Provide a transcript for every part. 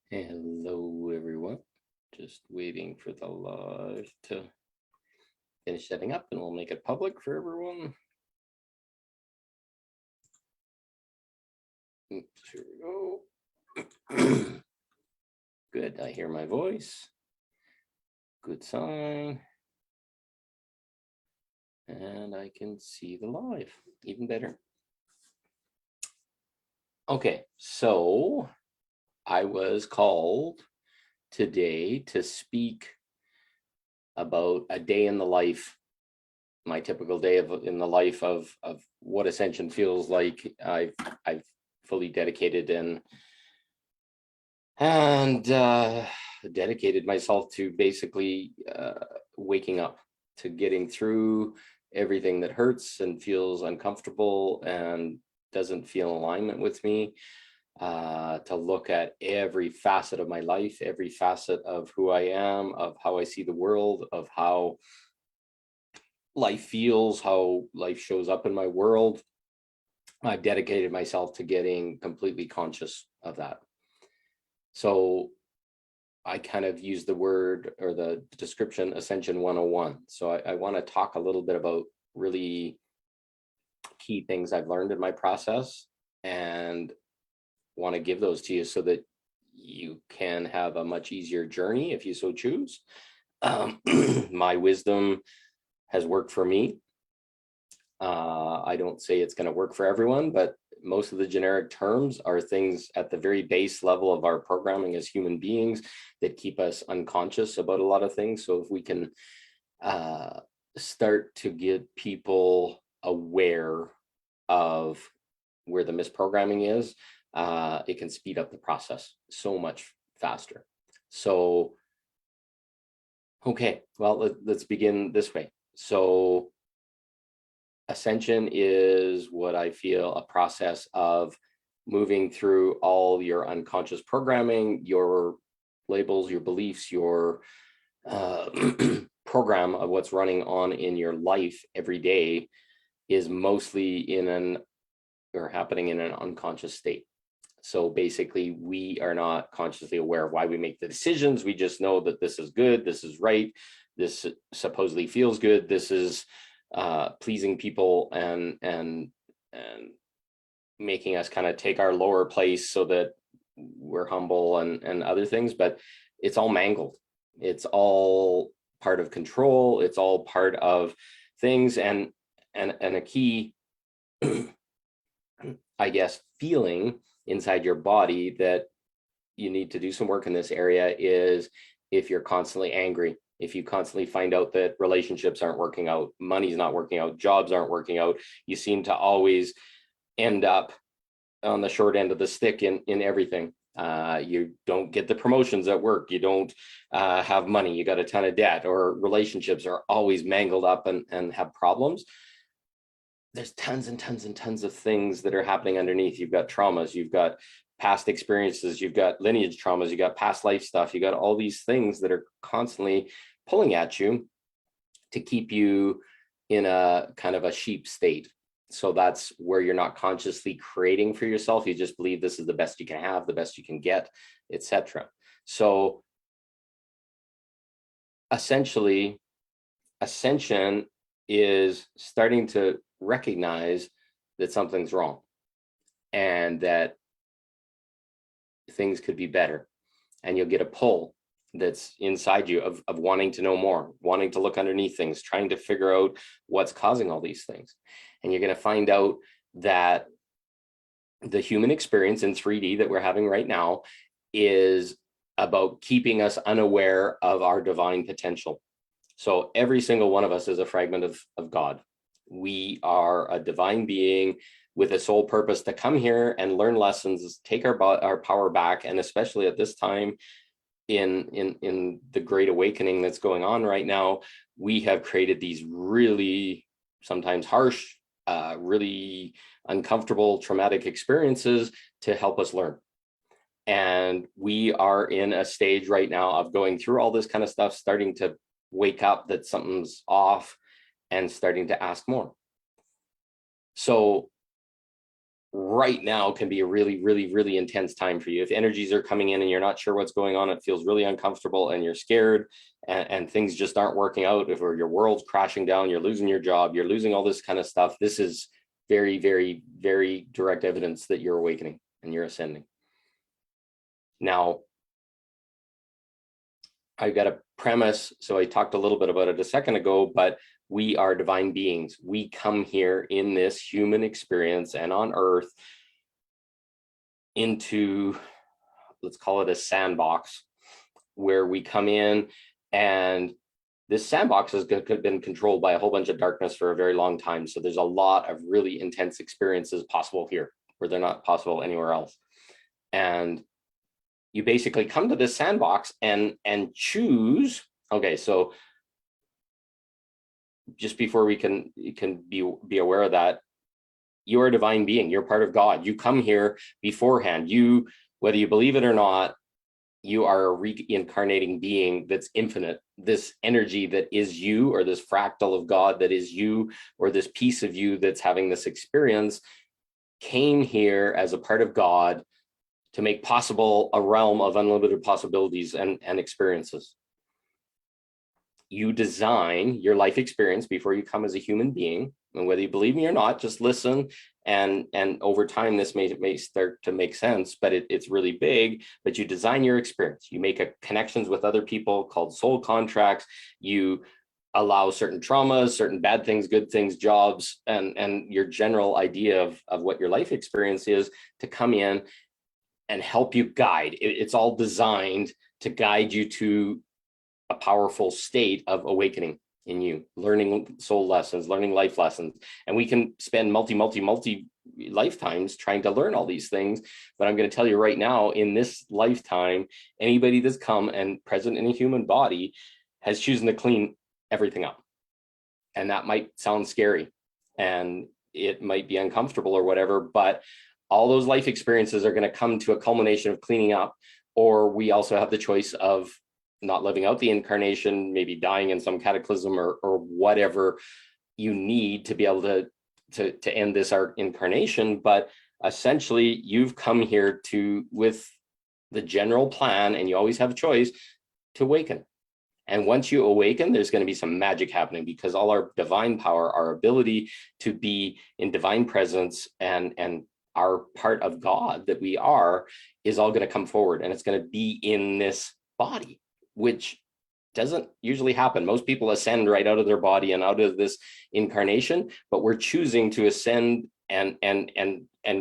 Hello, everyone. Just waiting for the live to finish setting up and we'll make it public for everyone. Oops, here we go. Good, I hear my voice. Good sign. And I can see the live, even better. Okay, so I was called today to speak about a day in the life, my typical day in the life of what Ascension feels like. I've fully dedicated and dedicated myself to basically waking up, to getting through everything that hurts and feels uncomfortable and doesn't feel in alignment with me, to look at every facet of my life, every facet of who I am, of how I see the world, of how life feels, how life shows up in my world. I've dedicated myself to getting completely conscious of that. So I kind of use the word or the description Ascension 101. So I want to talk a little bit about really key things I've learned in my process and want to give those to you so that you can have a much easier journey if you so choose. My wisdom has worked for me. I don't say it's going to work for everyone, but most of the generic terms are things at the very base level of our programming as human beings that keep us unconscious about a lot of things. So if we can start to get people aware of where the misprogramming is, it can speed up the process so much faster. So, okay, well, let's begin this way. So Ascension is what I feel a process of moving through all your unconscious programming, your labels, your beliefs, your program of what's running on in your life every day is mostly in an or happening in an unconscious state. So basically, we are not consciously aware of why we make the decisions. We just know that this is good, this is right, this supposedly feels good, this is pleasing people and making us kind of take our lower place so that we're humble and other things, but it's all mangled. It's all part of control. It's all part of things, and a key, I guess, feeling inside your body that you need to do some work in this area is if you're constantly angry, if you constantly find out that relationships aren't working out, money's not working out, jobs aren't working out, you seem to always end up on the short end of the stick in everything. You don't get the promotions at work, you don't have money, you got a ton of debt, or relationships are always mangled up and have problems. There's tons and tons and tons of things that are happening underneath. You've got traumas, you've got past experiences, you've got lineage traumas, you got past life stuff, you got all these things that are constantly pulling at you to keep you in a kind of a sheep state. So that's where you're not consciously creating for yourself. You just believe this is the best you can have, the best you can get, etc. So essentially, Ascension is starting to recognize that something's wrong and that things could be better. And you'll get a pull that's inside you of wanting to know more, wanting to look underneath things, trying to figure out what's causing all these things. And you're going to find out that the human experience in 3D that we're having right now is about keeping us unaware of our divine potential. So every single one of us is a fragment of God. We are a divine being with a sole purpose to come here and learn lessons, take our power back, and especially at this time in the great awakening that's going on right now, we have created these really sometimes harsh, really uncomfortable, traumatic experiences to help us learn. And we are in a stage right now of going through all this kind of stuff, starting to wake up that something's off and starting to ask more. So right now can be a really, really, really intense time for you. If energies are coming in and you're not sure what's going on, it feels really uncomfortable and you're scared and things just aren't working out, if your world's crashing down, you're losing your job, you're losing all this kind of stuff, this is very, very, very direct evidence that you're awakening and you're ascending. Now, I've got a premise, so I talked a little bit about it a second ago, but we are divine beings. We come here in this human experience and on earth into, let's call it a sandbox, where we come in, and this sandbox has been controlled by a whole bunch of darkness for a very long time. So there's a lot of really intense experiences possible here where they're not possible anywhere else. And you basically come to this sandbox and choose. Okay, so just before you can be aware of that, you are a divine being. You're part of God. You come here beforehand. You, whether you believe it or not, you are a reincarnating being that's infinite. This energy that is you, or this fractal of God that is you, or this piece of you that's having this experience, came here as a part of God to make possible a realm of unlimited possibilities and experiences. You design your life experience before you come as a human being. And whether you believe me or not, just listen. And over time, this may start to make sense, but it's really big. But you design your experience. You make connections with other people called soul contracts. You allow certain traumas, certain bad things, good things, jobs, and your general idea of what your life experience is to come in and help you guide. It's all designed to guide you to a powerful state of awakening in you, learning soul lessons, learning life lessons. And we can spend multi lifetimes trying to learn all these things. But I'm going to tell you right now, in this lifetime, anybody that's come and present in a human body has chosen to clean everything up. And that might sound scary and it might be uncomfortable or whatever, but all those life experiences are going to come to a culmination of cleaning up. Or we also have the choice of not living out the incarnation, maybe dying in some cataclysm or whatever you need to be able to end this incarnation. But essentially, you've come here with the general plan, and you always have a choice to awaken. And once you awaken, there's going to be some magic happening, because all our divine power, our ability to be in divine presence and our part of God that we are, is all going to come forward, and it's going to be in this body, which doesn't usually happen. Most people ascend right out of their body and out of this incarnation, but we're choosing to ascend and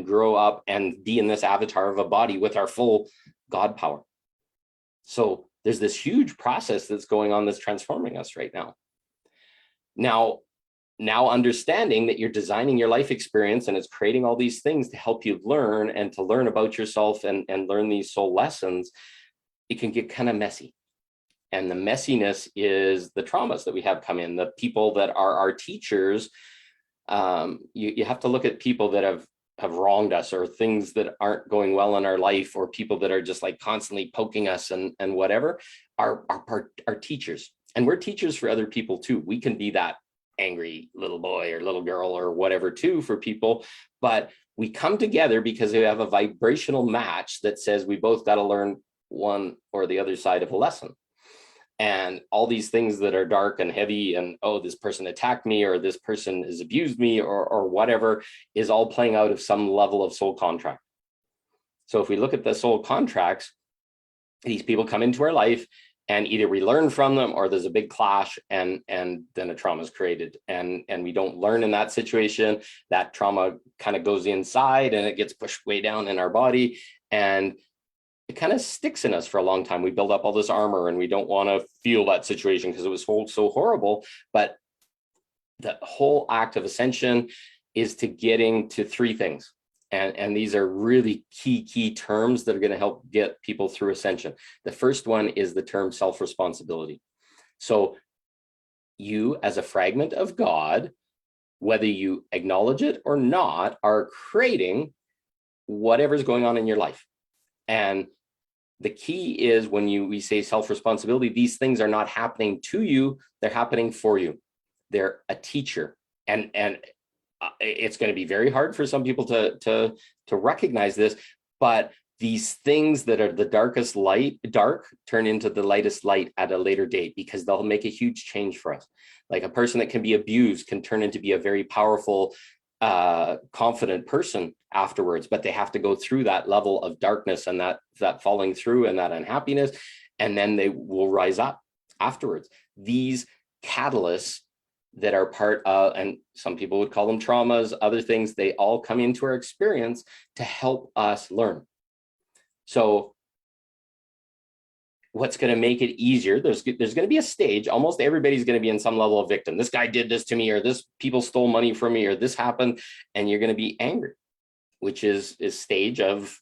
grow up and be in this avatar of a body with our full God power. So there's this huge process that's going on that's transforming us right now. Now understanding that you're designing your life experience and it's creating all these things to help you learn and to learn about yourself and learn these soul lessons, it can get kind of messy. And the messiness is the traumas that we have come in, the people that are our teachers. You have to look at people that have wronged us, or things that aren't going well in our life, or people that are just like constantly poking us and whatever, are teachers. And we're teachers for other people too. We can be that angry little boy or little girl or whatever too for people, but we come together because we have a vibrational match that says we both got to learn one or the other side of a lesson. And all these things that are dark and heavy and, oh, this person attacked me, or this person has abused me, or whatever, is all playing out of some level of soul contract. So if we look at the soul contracts, these people come into our life and either we learn from them, or there's a big clash and then a trauma is created, and we don't learn in that situation. That trauma kind of goes inside and it gets pushed way down in our body, and it kind of sticks in us for a long time. We build up all this armor and we don't want to feel that situation because it was so horrible. But the whole act of ascension is to getting to three things. And these are really key terms that are going to help get people through ascension. The first one is the term self-responsibility. So you, as a fragment of God, whether you acknowledge it or not, are creating whatever's going on in your life. And the key is when we say self-responsibility, these things are not happening to you, they're happening for you. They're a teacher. And it's going to be very hard for some people to recognize this, but these things that are the darkest dark turn into the lightest light at a later date, because they'll make a huge change for us. Like a person that can be abused can turn into be a very powerful, confident person afterwards, but they have to go through that level of darkness and that falling through and that unhappiness, and then they will rise up afterwards. These catalysts that are part of, and some people would call them traumas, other things, they all come into our experience to help us learn. So what's going to make it easier, there's going to be a stage, almost everybody's going to be in some level of victim. This guy did this to me, or this people stole money from me, or this happened, and you're going to be angry, which is stage of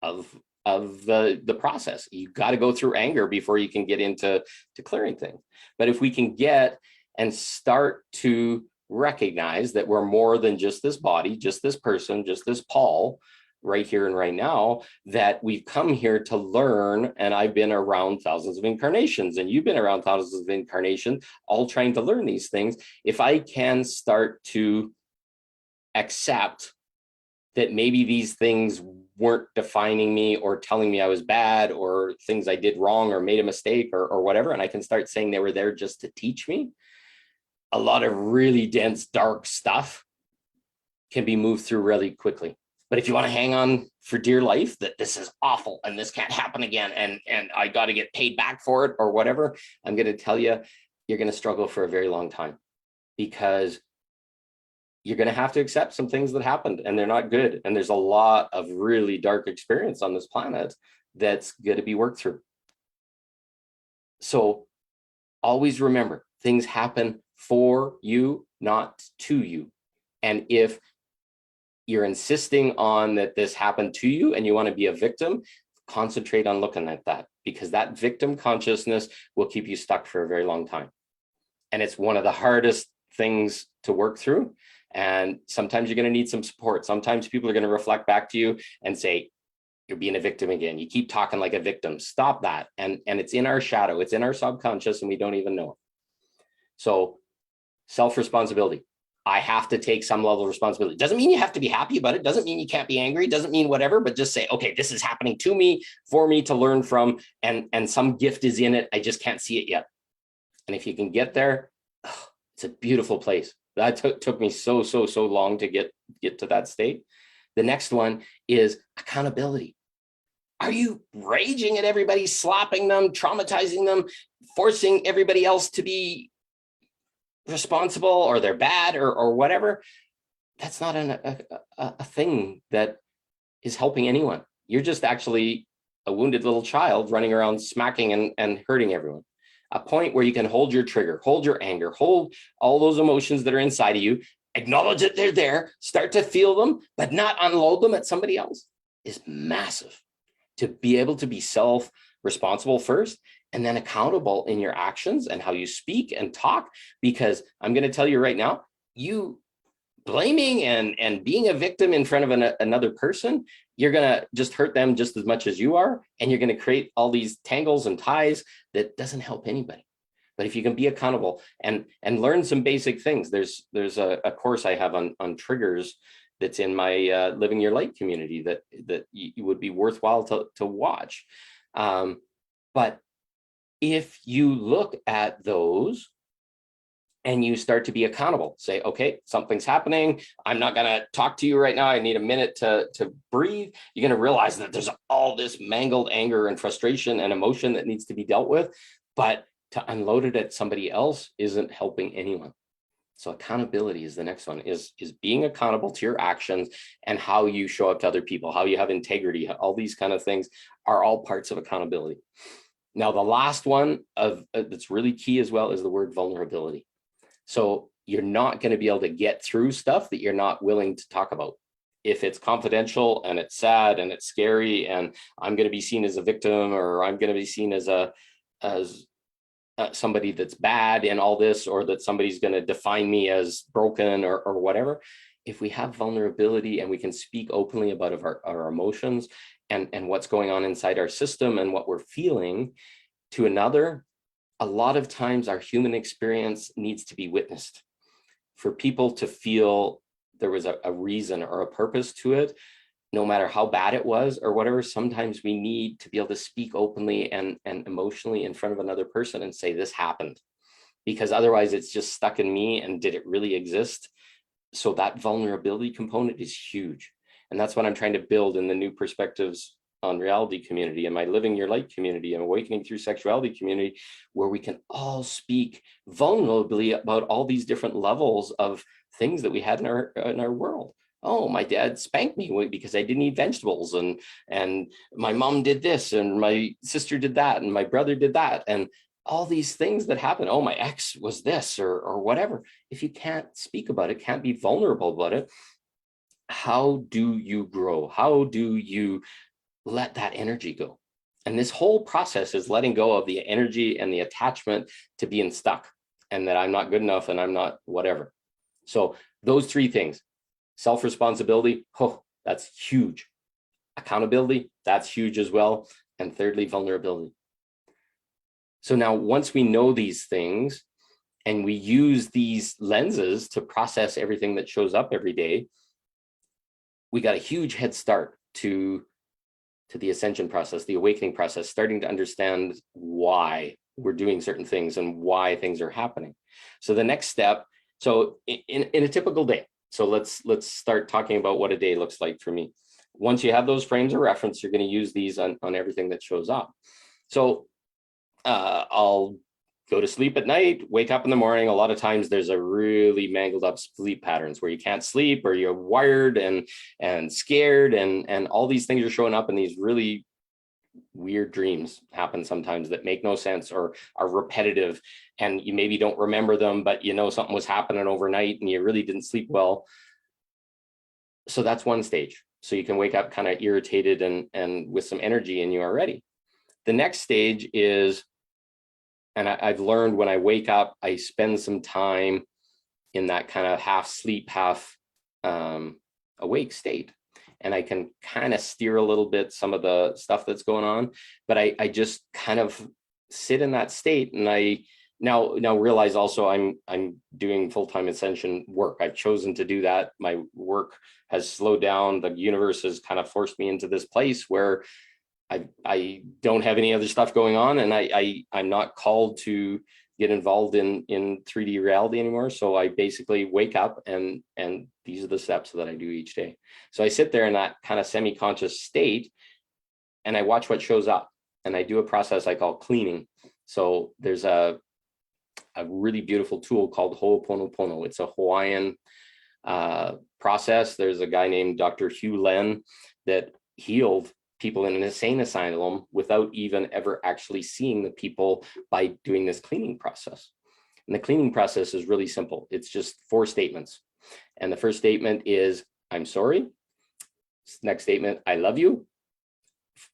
the process. You got to go through anger before you can get into clearing things. But if we can get and start to recognize that we're more than just this body, just this person, just this Paul, right here and right now, that we've come here to learn. And I've been around thousands of incarnations, and you've been around thousands of incarnations, all trying to learn these things. If I can start to accept that maybe these things weren't defining me or telling me I was bad, or things I did wrong or made a mistake or whatever, and I can start saying they were there just to teach me, a lot of really dense, dark stuff can be moved through really quickly. But if you want to hang on for dear life, that this is awful and this can't happen again, and I got to get paid back for it or whatever, I'm going to tell you, you're going to struggle for a very long time, because you're going to have to accept some things that happened and they're not good. And there's a lot of really dark experience on this planet that's going to be worked through. So always remember, things happen for you, not to you. And if you're insisting on that this happened to you and you want to be a victim, concentrate on looking at that, because that victim consciousness will keep you stuck for a very long time. And it's one of the hardest things to work through. And sometimes you're going to need some support. Sometimes people are going to reflect back to you and say, you're being a victim again. You keep talking like a victim. Stop that. And it's in our shadow. It's in our subconscious, and we don't even know it. So self-responsibility. I have to take some level of responsibility. Doesn't mean you have to be happy about it. Doesn't mean you can't be angry. Doesn't mean whatever, but just say, okay, this is happening to me, for me to learn from, and some gift is in it. I just can't see it yet. And if you can get there, it's a beautiful place. That took me so long to get to that state. The next one is accountability. Are you raging at everybody, slapping them, traumatizing them, forcing everybody else to be responsible, or they're bad, or whatever? That's not a thing that is helping anyone. You're just actually a wounded little child running around smacking and hurting everyone. A point where you can hold your trigger, hold your anger, hold all those emotions that are inside of you, acknowledge that they're there, start to feel them, but not unload them at somebody else, is massive. To be able to be self-responsible first, and then accountable in your actions and how you speak and talk. Because I'm going to tell you right now, you blaming and being a victim in front of another person, you're going to just hurt them just as much as you are. And you're going to create all these tangles and ties that doesn't help anybody. But if you can be accountable and learn some basic things, there's a course I have on triggers that's in my Living Your Light community that you would be worthwhile to watch. But if you look at those and you start to be accountable, say, okay, something's happening. I'm not going to talk to you right now. I need a minute to breathe. You're going to realize that there's all this mangled anger and frustration and emotion that needs to be dealt with, but to unload it at somebody else isn't helping anyone. So accountability is the next one, is being accountable to your actions and how you show up to other people, how you have integrity. All these kind of things are all parts of accountability. Now, the last one that's really key as well is the word vulnerability. So you're not going to be able to get through stuff that you're not willing to talk about. If it's confidential and it's sad and it's scary, and I'm going to be seen as a victim, or I'm going to be seen as somebody that's bad in all this, or that somebody's going to define me as broken or whatever. If we have vulnerability and we can speak openly about our emotions and what's going on inside our system and what we're feeling to another, a lot of times our human experience needs to be witnessed. for people to feel there was a reason or a purpose to it, no matter how bad it was or whatever. Sometimes we need to be able to speak openly and emotionally in front of another person and say, this happened, because otherwise it's just stuck in me. And did it really exist? So that vulnerability component is huge. And that's what I'm trying to build in the New Perspectives on Reality community and my Living Your Light community and Awakening Through Sexuality community, where we can all speak vulnerably about all these different levels of things that we had in our world. Oh, my dad spanked me because I didn't eat vegetables, and my mom did this, and my sister did that, and my brother did that, and all these things that happen. Oh, my ex was this, or whatever. If you can't speak about it, can't be vulnerable about it, how do you grow? How do you let that energy go? And this whole process is letting go of the energy and the attachment to being stuck, and that I'm not good enough and I'm not whatever. So those three things: self-responsibility, oh, that's huge. Accountability, that's huge as well. And thirdly, vulnerability. So now once we know these things and we use these lenses to process everything that shows up every day, we got a huge head start to the ascension process, the awakening process, starting to understand why we're doing certain things and why things are happening. So the next step, so in a typical day, so let's start talking about what a day looks like for me. Once you have those frames of reference, you're going to use these on everything that shows up. So I'll go to sleep at night, wake up in the morning. A lot of times there's a really mangled up sleep patterns where you can't sleep, or you're wired and scared, and all these things are showing up, and these really weird dreams happen sometimes that make no sense or are repetitive, and you maybe don't remember them, but you know something was happening overnight and you really didn't sleep well. So that's one stage. So you can wake up kind of irritated and with some energy, and you are ready. The next stage is, and I've learned when I wake up, I spend some time in that kind of half sleep, half awake state. And I can kind of steer a little bit some of the stuff that's going on, but I just kind of sit in that state. And I now realize also I'm doing full-time Ascension work. I've chosen to do that. My work has slowed down. The universe has kind of forced me into this place where I don't have any other stuff going on, and I'm not called to get involved in 3D reality anymore. So I basically wake up and these are the steps that I do each day. So I sit there in that kind of semi-conscious state and I watch what shows up, and I do a process I call cleaning. So there's a really beautiful tool called Ho'oponopono. It's a Hawaiian process. There's a guy named Dr. Hugh Len that healed people in an insane asylum without even ever actually seeing the people by doing this cleaning process. And the cleaning process is really simple. It's just 4 statements. And the first statement is, I'm sorry. Next statement, I love you.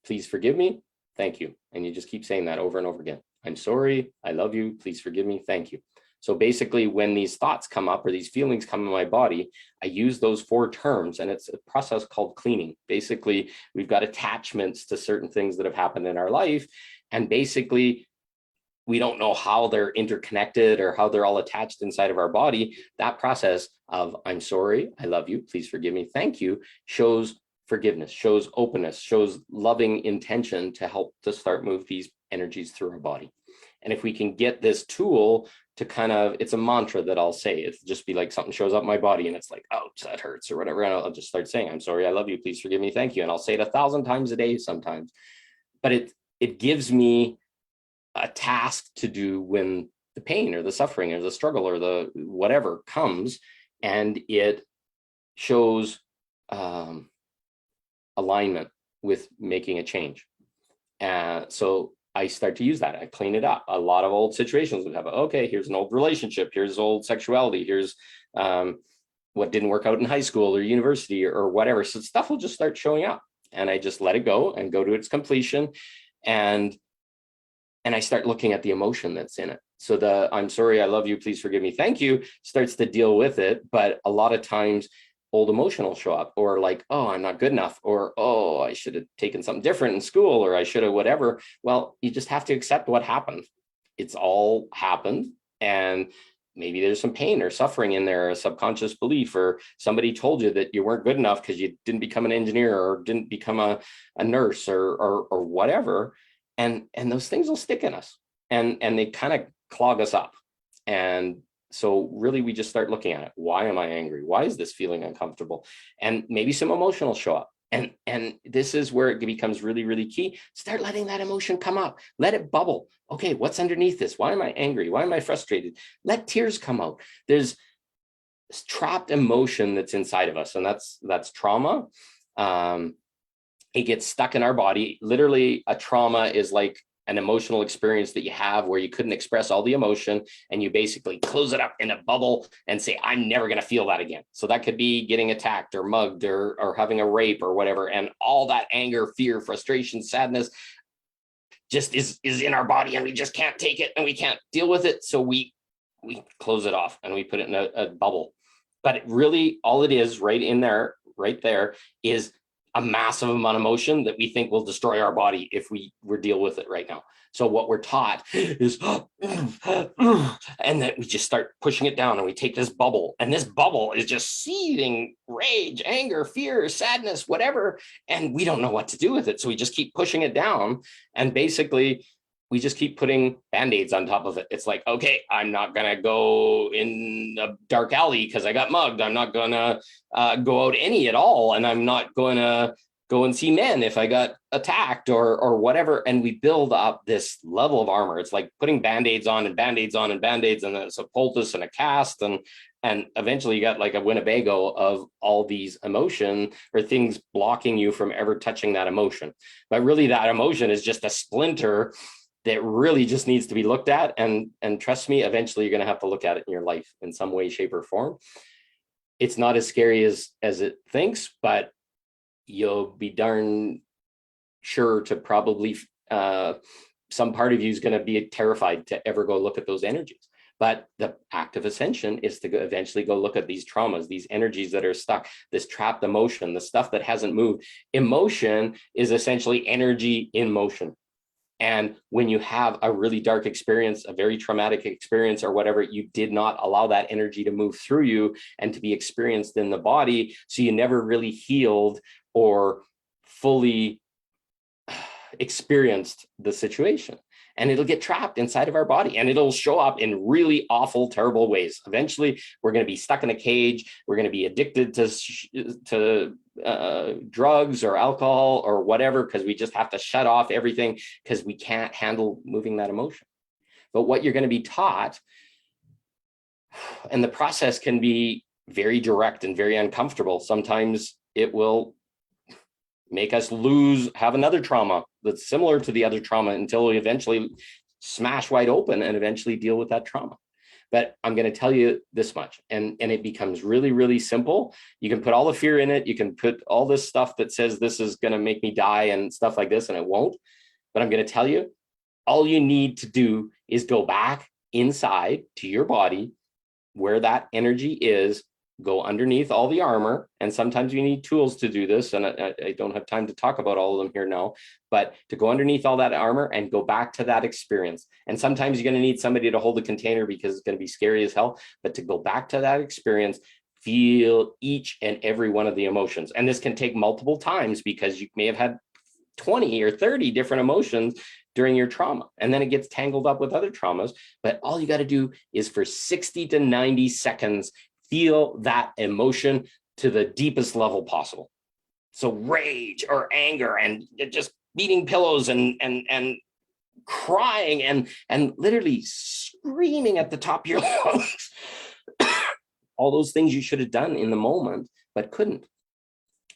Please forgive me. Thank you. And you just keep saying that over and over again. I'm sorry. I love you. Please forgive me. Thank you. So basically, when these thoughts come up or these feelings come in my body, I use those 4 terms, and it's a process called cleaning. Basically, we've got attachments to certain things that have happened in our life, and basically, we don't know how they're interconnected or how they're all attached inside of our body. That process of I'm sorry, I love you, please forgive me, thank you, shows forgiveness, shows openness, shows loving intention to help to start move these energies through our body. And if we can get this tool to kind of, it's a mantra that I'll say. It's just be like something shows up in my body and it's like, ouch, that hurts or whatever. And I'll just start saying, I'm sorry, I love you, please forgive me, thank you. And I'll say it 1,000 times a day sometimes. But it gives me a task to do when the pain or the suffering or the struggle or the whatever comes, and it shows alignment with making a change. So I start to use that. I clean it up. A lot of old situations would have, okay, here's an old relationship, here's old sexuality, here's what didn't work out in high school or university or whatever. So stuff will just start showing up, and I just let it go and go to its completion. And I start looking at the emotion that's in it. So the I'm sorry, I love you, please forgive me, thank you starts to deal with it. But a lot of times old emotion will show up, or like, oh, I'm not good enough, or, oh, I should have taken something different in school, or I should have whatever. Well, you just have to accept what happened. It's all happened. And maybe there's some pain or suffering in there, a subconscious belief, or somebody told you that you weren't good enough because you didn't become an engineer or didn't become a nurse or whatever. And those things will stick in us, and they kind of clog us up. And so really we just start looking at it. Why am I angry? Why is this feeling uncomfortable? And maybe some emotion will show up. And this is where it becomes really, really key. Start letting that emotion come up. Let it bubble. Okay, what's underneath this? Why am I angry? Why am I frustrated? Let tears come out. There's trapped emotion that's inside of us, and that's trauma. It gets stuck in our body. Literally, a trauma is like an emotional experience that you have where you couldn't express all the emotion, and you basically close it up in a bubble and say, I'm never going to feel that again. So that could be getting attacked or mugged or having a rape or whatever. And all that anger, fear, frustration, sadness just is in our body, and we just can't take it and we can't deal with it. So we close it off and we put it in a bubble. But really all it is right there is a massive amount of emotion that we think will destroy our body if we deal with it right now. So what we're taught is, and then we just start pushing it down, and we take this bubble, and this bubble is just seething rage, anger, fear, sadness, whatever. And we don't know what to do with it. So we just keep pushing it down, and basically we just keep putting Band-Aids on top of it. It's like, okay, I'm not going to go in a dark alley because I got mugged. I'm not going to go out any at all. And I'm not going to go and see men if I got attacked or whatever. And we build up this level of armor. It's like putting Band-Aids on and Band-Aids on and Band-Aids, and then it's a poultice and a cast. And eventually you got like a Winnebago of all these emotion or things blocking you from ever touching that emotion. But really that emotion is just a splinter that really just needs to be looked at. And trust me, eventually you're going to have to look at it in your life in some way, shape, or form. It's not as scary as it thinks, but you'll be darn sure to probably, some part of you is going to be terrified to ever go look at those energies. But the act of ascension is to eventually go look at these traumas, these energies that are stuck, this trapped emotion, the stuff that hasn't moved. Emotion is essentially energy in motion. And when you have a really dark experience, a very traumatic experience or whatever, you did not allow that energy to move through you and to be experienced in the body. So you never really healed or fully experienced the situation. And it'll get trapped inside of our body, and it'll show up in really awful, terrible ways. Eventually, we're going to be stuck in a cage. We're going to be addicted to drugs or alcohol or whatever, because we just have to shut off everything because we can't handle moving that emotion. But what you're going to be taught, and the process can be very direct and very uncomfortable. Sometimes it will make us have another trauma that's similar to the other trauma until we eventually smash wide open and eventually deal with that trauma. But I'm going to tell you this much, and it becomes really, really simple. You can put all the fear in it. You can put all this stuff that says this is going to make me die and stuff like this, and it won't. But I'm going to tell you, all you need to do is go back inside to your body where that energy is, go underneath all the armor. And sometimes you need tools to do this. And I don't have time to talk about all of them here now, but to go underneath all that armor and go back to that experience. And sometimes you're going to need somebody to hold the container because it's going to be scary as hell, but to go back to that experience, feel each and every one of the emotions. And this can take multiple times because you may have had 20 or 30 different emotions during your trauma, and then it gets tangled up with other traumas. But all you got to do is for 60 to 90 seconds, feel that emotion to the deepest level possible. So rage or anger and just beating pillows and crying and literally screaming at the top of your lungs. All those things you should have done in the moment, but couldn't.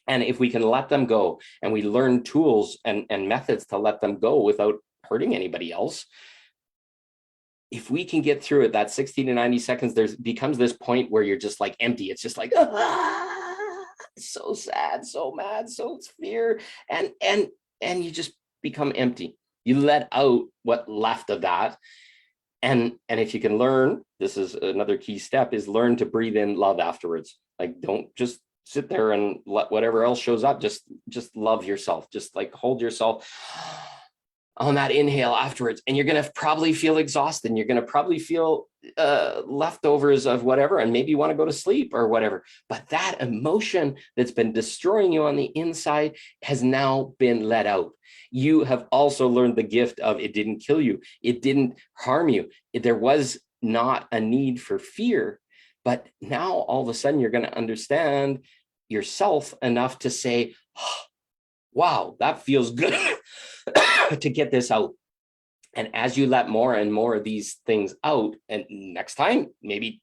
And if we can let them go, and we learn tools and methods to let them go without hurting anybody else, if we can get through it, that 60 to 90 seconds, there becomes this point where you're just like empty. It's just like, so sad, so mad, so it's fear. And you just become empty. You let out what left of that. And if you can learn, this is another key step, is learn to breathe in love afterwards. Like, don't just sit there and let whatever else shows up. Just love yourself. Just like hold yourself. on that inhale afterwards, and you're going to probably feel exhausted, and you're going to probably feel leftovers of whatever, and maybe you want to go to sleep or whatever. But that emotion that's been destroying you on the inside has now been let out. You have also learned the gift of it didn't kill you. It didn't harm you. There was not a need for fear. But now all of a sudden you're going to understand yourself enough to say, oh, wow, that feels good to get this out. And as you let more and more of these things out, and next time, maybe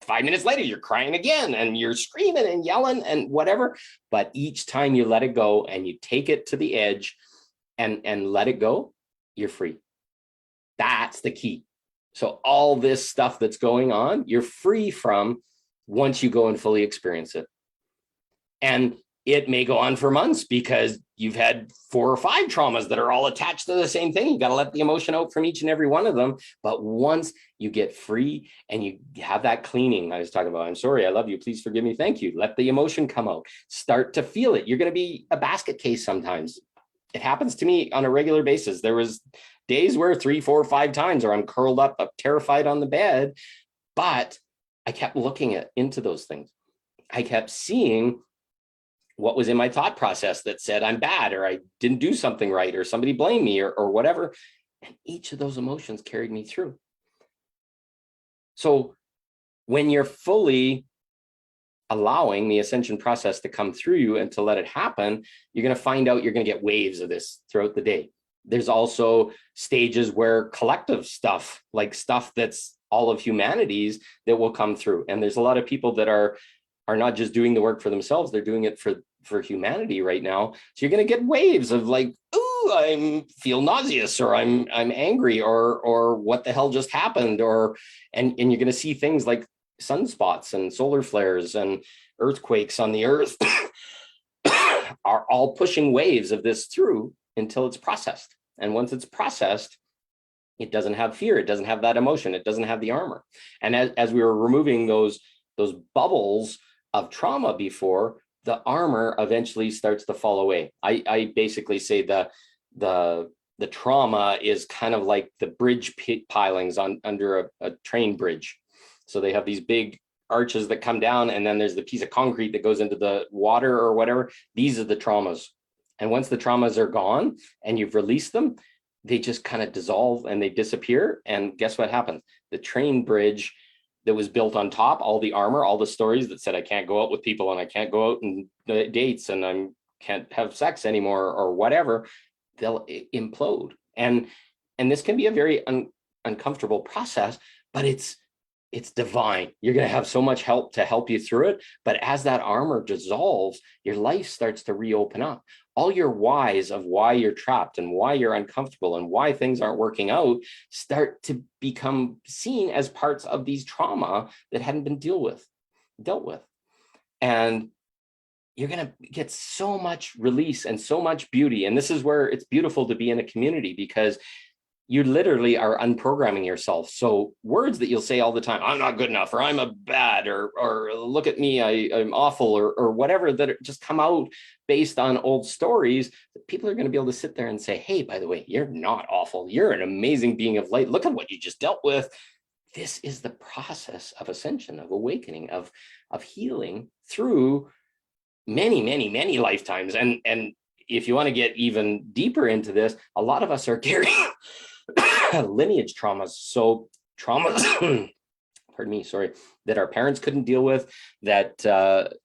5 minutes later, you're crying again and you're screaming and yelling and whatever. But each time you let it go and you take it to the edge and let it go, you're free. That's the key. So all this stuff that's going on, you're free from once you go and fully experience it. And it may go on for months because you've had 4 or 5 traumas that are all attached to the same thing. You've got to let the emotion out from each and every one of them. But once you get free and you have that cleaning I was talking about, I'm sorry, I love you, please forgive me, thank you. Let the emotion come out. Start to feel it. You're going to be a basket case sometimes. It happens to me on a regular basis. There was days where 3, 4, 5 times where I'm curled up terrified on the bed, but I kept looking into those things. I kept seeing what was in my thought process that said I'm bad, or I didn't do something right, or somebody blamed me, or whatever. And each of those emotions carried me through. So when you're fully allowing the ascension process to come through you and to let it happen, you're going to find out you're going to get waves of this throughout the day. There's also stages where collective stuff, like stuff that's all of humanity's, that will come through. And there's a lot of people that are not just doing the work for themselves, they're doing it for humanity right now. So you're going to get waves of like, ooh, I feel nauseous, or I'm angry, or what the hell just happened, and you're going to see things like sunspots and solar flares and earthquakes on the earth are all pushing waves of this through until it's processed. And once it's processed, it doesn't have fear, it doesn't have that emotion, it doesn't have the armor. And as we were removing those bubbles of trauma before, the armor eventually starts to fall away. I basically say the trauma is kind of like the bridge pilings under a train bridge. So they have these big arches that come down, and then there's the piece of concrete that goes into the water or whatever. These are the traumas. And once the traumas are gone and you've released them, they just kind of dissolve and they disappear. And guess what happens? The train bridge that was built on top, all the armor, all the stories that said I can't go out with people and I can't go out and dates and I can't have sex anymore or whatever, they'll implode. And this can be a very uncomfortable process, but it's divine. You're going to have so much help to help you through it. But as that armor dissolves, your life starts to reopen up. All your whys of why you're trapped and why you're uncomfortable and why things aren't working out start to become seen as parts of these trauma that hadn't been dealt with. And you're going to get so much release and so much beauty. And this is where it's beautiful to be in a community, because you literally are unprogramming yourself. So words that you'll say all the time, I'm not good enough, or I'm a bad, or look at me, I'm awful, or whatever, that just come out based on old stories, that people are going to be able to sit there and say, hey, by the way, you're not awful. You're an amazing being of light. Look at what you just dealt with. This is the process of ascension, of awakening, of healing through many, many, many lifetimes. And if you want to get even deeper into this, a lot of us are carrying lineage traumas. So traumas, pardon me, sorry, that our parents couldn't deal with, that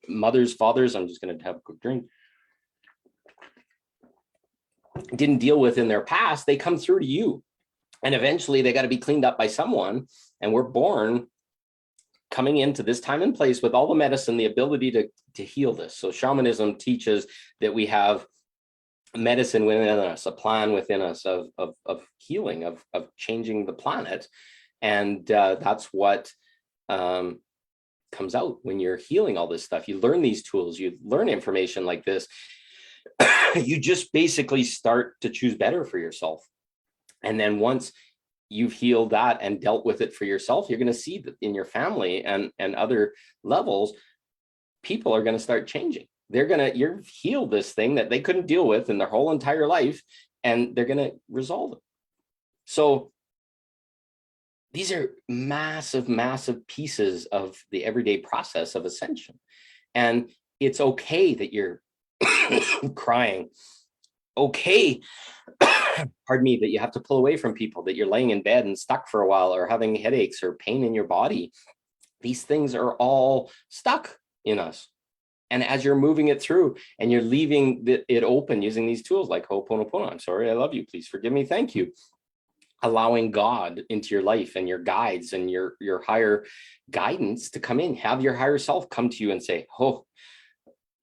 mothers, fathers, I'm just going to have a quick drink, didn't deal with in their past, they come through to you. And eventually they got to be cleaned up by someone. And we're born coming into this time and place with all the medicine, the ability to heal this. So shamanism teaches that we have medicine within us, a plan within us of healing, of changing the planet. And that's what comes out when you're healing all this stuff. You learn these tools, you learn information like this. You just basically start to choose better for yourself. And then once you've healed that and dealt with it for yourself, you're going to see that in your family and other levels, people are going to start changing. You've healed this thing that they couldn't deal with in their whole entire life. and they're going to resolve it. So these are massive, massive pieces of the everyday process of ascension. And it's okay that you're crying. Okay, pardon me, that you have to pull away from people, that you're laying in bed and stuck for a while, or having headaches or pain in your body. These things are all stuck in us. And as you're moving it through and you're leaving it open using these tools like Ho'oponopono, I'm sorry, I love you, please forgive me, thank you. Allowing God into your life and your guides and your higher guidance to come in, have your higher self come to you and say, oh,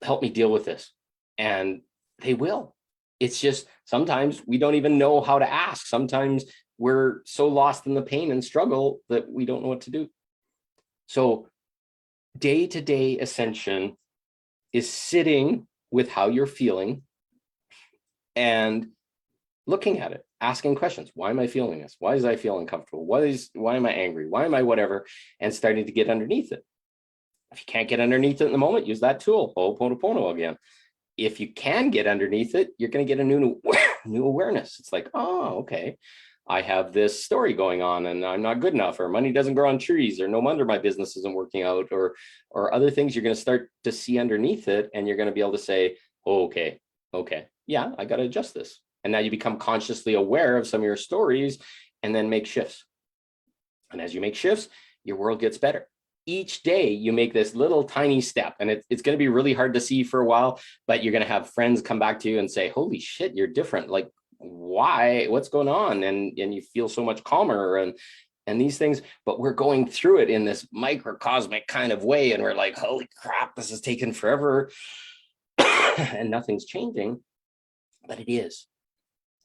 help me deal with this. And they will. It's just sometimes we don't even know how to ask. Sometimes we're so lost in the pain and struggle that we don't know what to do. So day-to-day ascension is sitting with how you're feeling and looking at it, asking questions. Why am I feeling this? Why is I feel uncomfortable? Why am I angry? Why am I whatever? And starting to get underneath it. If you can't get underneath it in the moment, use that tool, Ho'oponopono again. If you can get underneath it, you're going to get a new awareness. It's like, oh, okay, I have this story going on and I'm not good enough, or money doesn't grow on trees, or no wonder my business isn't working out, or other things. You're going to start to see underneath it, and you're going to be able to say, oh, okay, yeah, I got to adjust this. And now you become consciously aware of some of your stories and then make shifts. And as you make shifts, your world gets better. Each day you make this little tiny step, and it's going to be really hard to see for a while, but you're going to have friends come back to you and say, holy shit, you're different. Like, why, what's going on? And you feel so much calmer and these things, but we're going through it in this microcosmic kind of way. And we're like, holy crap, this is taking forever and nothing's changing, but it is.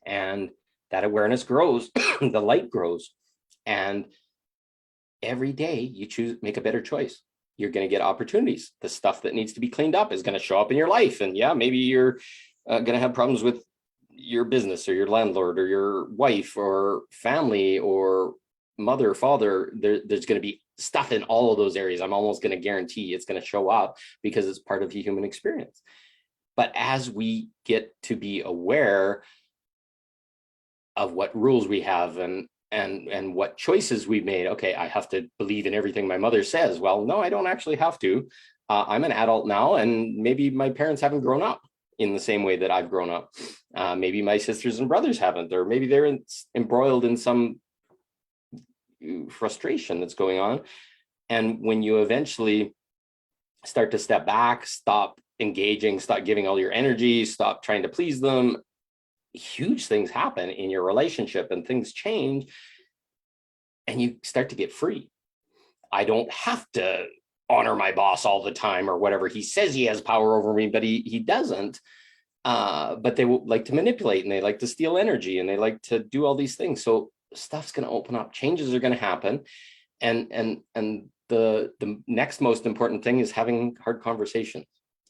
And that awareness grows, the light grows, and every day you choose, make a better choice. You're going to get opportunities. The stuff that needs to be cleaned up is going to show up in your life. And yeah, maybe you're going to have problems with your business or your landlord or your wife or family or mother, father. There's going to be stuff in all of those areas. I'm almost going to guarantee it's going to show up because it's part of the human experience. But as we get to be aware of what rules we have and what choices we've made. Okay, I have to believe in everything my mother says. Well, no, I don't actually have to. I'm an adult now, and maybe my parents haven't grown up in the same way that I've grown up. Maybe my sisters and brothers haven't, or maybe they're embroiled in some frustration that's going on. And when you eventually start to step back, stop engaging, stop giving all your energy, stop trying to please them, huge things happen in your relationship and things change, and you start to get free. I don't have to honor my boss all the time or whatever. He says he has power over me, but he doesn't. But they like to manipulate, and they like to steal energy, and they like to do all these things. So stuff's going to open up, changes are going to happen. And the next most important thing is having hard conversations.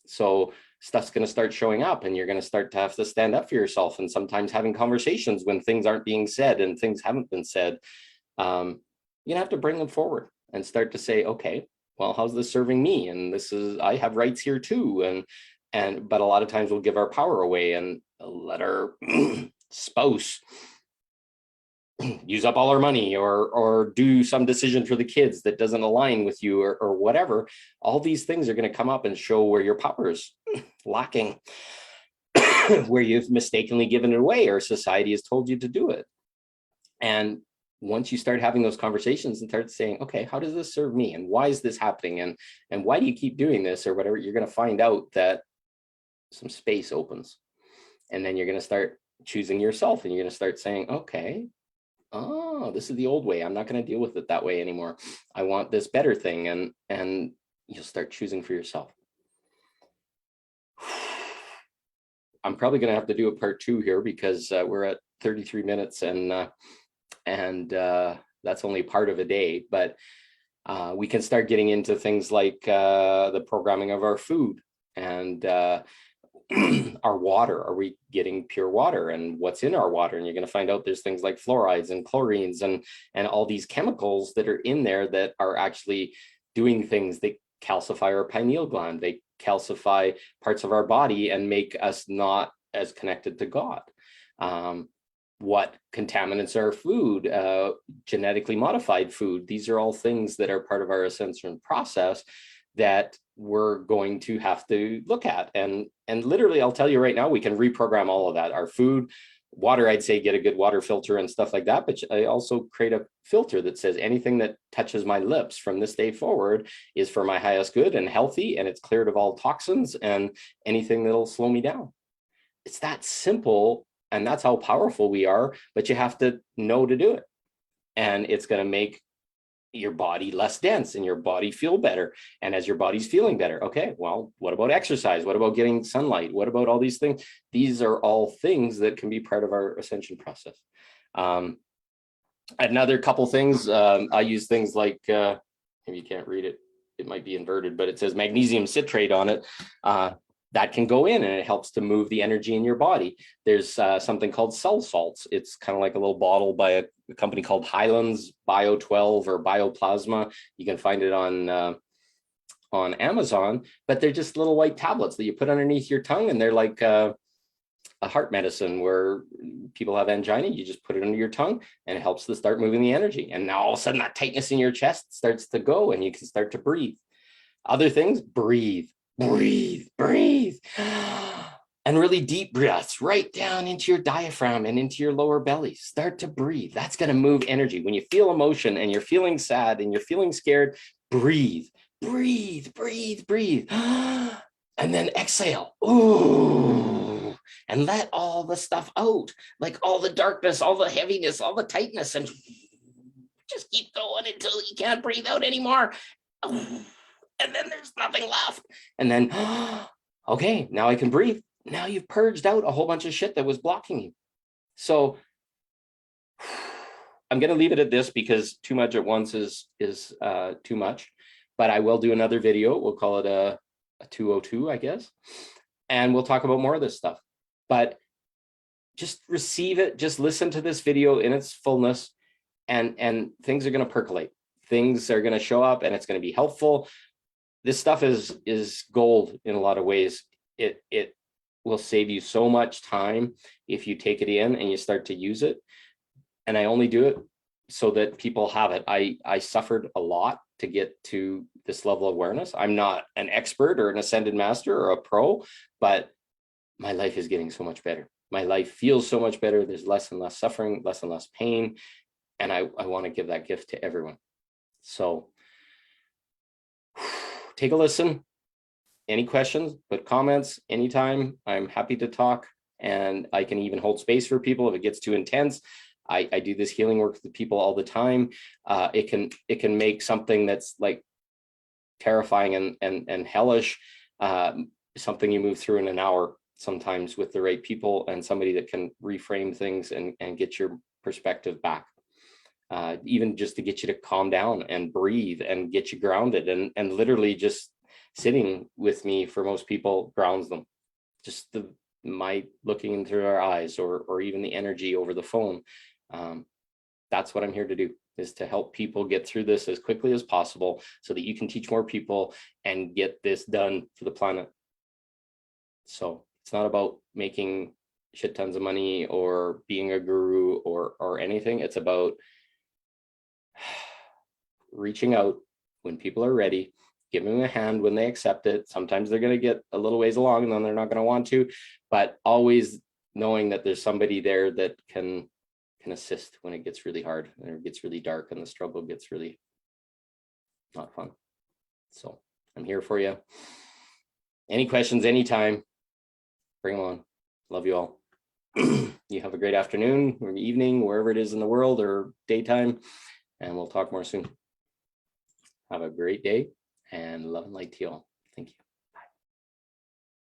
So stuff's going to start showing up, and you're going to start to have to stand up for yourself, and sometimes having conversations when things aren't being said and things haven't been said. You have to bring them forward and start to say, okay, well, how's this serving me? And this is, I have rights here too. But a lot of times we'll give our power away and let our spouse use up all our money, or do some decision for the kids that doesn't align with you, or whatever. All these things are going to come up and show where your power is lacking, where you've mistakenly given it away, or society has told you to do it. And once you start having those conversations and start saying, okay, how does this serve me? And why is this happening? And why do you keep doing this, or whatever, you're going to find out that some space opens. And then you're going to start choosing yourself, and you're going to start saying, okay, oh, this is the old way. I'm not going to deal with it that way anymore. I want this better thing. And you'll start choosing for yourself. I'm probably going to have to do a part 2 here, because we're at 33 minutes and that's only part of a day, but we can start getting into things like the programming of our food and our water. Are we getting pure water, and what's in our water? And you're going to find out there's things like fluorides and chlorines and all these chemicals that are in there that are actually doing things. They calcify our pineal gland, they calcify parts of our body and make us not as connected to God. what contaminants are food, genetically modified food. These are all things that are part of our Ascension process that we're going to have to look at. And literally, I'll tell you right now, we can reprogram all of that. Our food, water, I'd say get a good water filter and stuff like that. But I also create a filter that says anything that touches my lips from this day forward is for my highest good and healthy, and it's cleared of all toxins and anything that'll slow me down. It's that simple, and that's how powerful we are, but you have to know to do it. And it's going to make your body less dense and your body feel better. And as your body's feeling better, okay, well, what about exercise? What about getting sunlight? What about all these things? These are all things that can be part of our Ascension process. Another couple things, I use things like, maybe you can't read it, it might be inverted, but it says magnesium citrate on it. That can go in and it helps to move the energy in your body. There's something called cell salts. It's kind of like a little bottle by a company called Highlands Bio 12 or Bioplasma. You can find it on Amazon, but they're just little white tablets that you put underneath your tongue, and they're like a heart medicine where people have angina. You just put it under your tongue and it helps to start moving the energy. And now all of a sudden that tightness in your chest starts to go and you can start to breathe. Other things, breathe. Breathe, breathe, and really deep breaths right down into your diaphragm and into your lower belly. Start to breathe. That's going to move energy. When you feel emotion and you're feeling sad and you're feeling scared, breathe, breathe, breathe, breathe. And then exhale. Ooh, and let all the stuff out, like all the darkness, all the heaviness, all the tightness, and just keep going until you can't breathe out anymore. And then there's nothing left. And then, okay, now I can breathe. Now you've purged out a whole bunch of shit that was blocking you. So I'm going to leave it at this because too much at once is too much. But I will do another video. We'll call it a 202, I guess. And we'll talk about more of this stuff. But just receive it. Just listen to this video in its fullness. And things are going to percolate. Things are going to show up and it's going to be helpful. This stuff is gold in a lot of ways. It will save you so much time if you take it in and you start to use it. And I only do it so that people have it. I suffered a lot to get to this level of awareness. I'm not an expert or an ascended master or a pro, but my life is getting so much better. My life feels so much better. There's less and less suffering, less and less pain. And I want to give that gift to everyone. So take a listen. Any questions, put comments anytime. I'm happy to talk, and I can even hold space for people if it gets too intense. I do this healing work with people all the time. It can make something that's like terrifying and hellish, something you move through in an hour sometimes with the right people and somebody that can reframe things and get your perspective back. Even just to get you to calm down and breathe and get you grounded, and literally just sitting with me for most people grounds them. Just my looking into their eyes or even the energy over the phone. That's what I'm here to do, is to help people get through this as quickly as possible so that you can teach more people and get this done for the planet. So it's not about making shit tons of money or being a guru or anything. It's about reaching out when people are ready, giving them a hand when they accept it. Sometimes they're going to get a little ways along and then they're not going to want to, but always knowing that there's somebody there that can assist when it gets really hard and it gets really dark and the struggle gets really not fun. So I'm here for you. Any questions, anytime, bring them on. Love you all. You have a great afternoon or evening, wherever it is in the world, or daytime, and we'll talk more soon. Have a great day and love and light to you all. Thank you.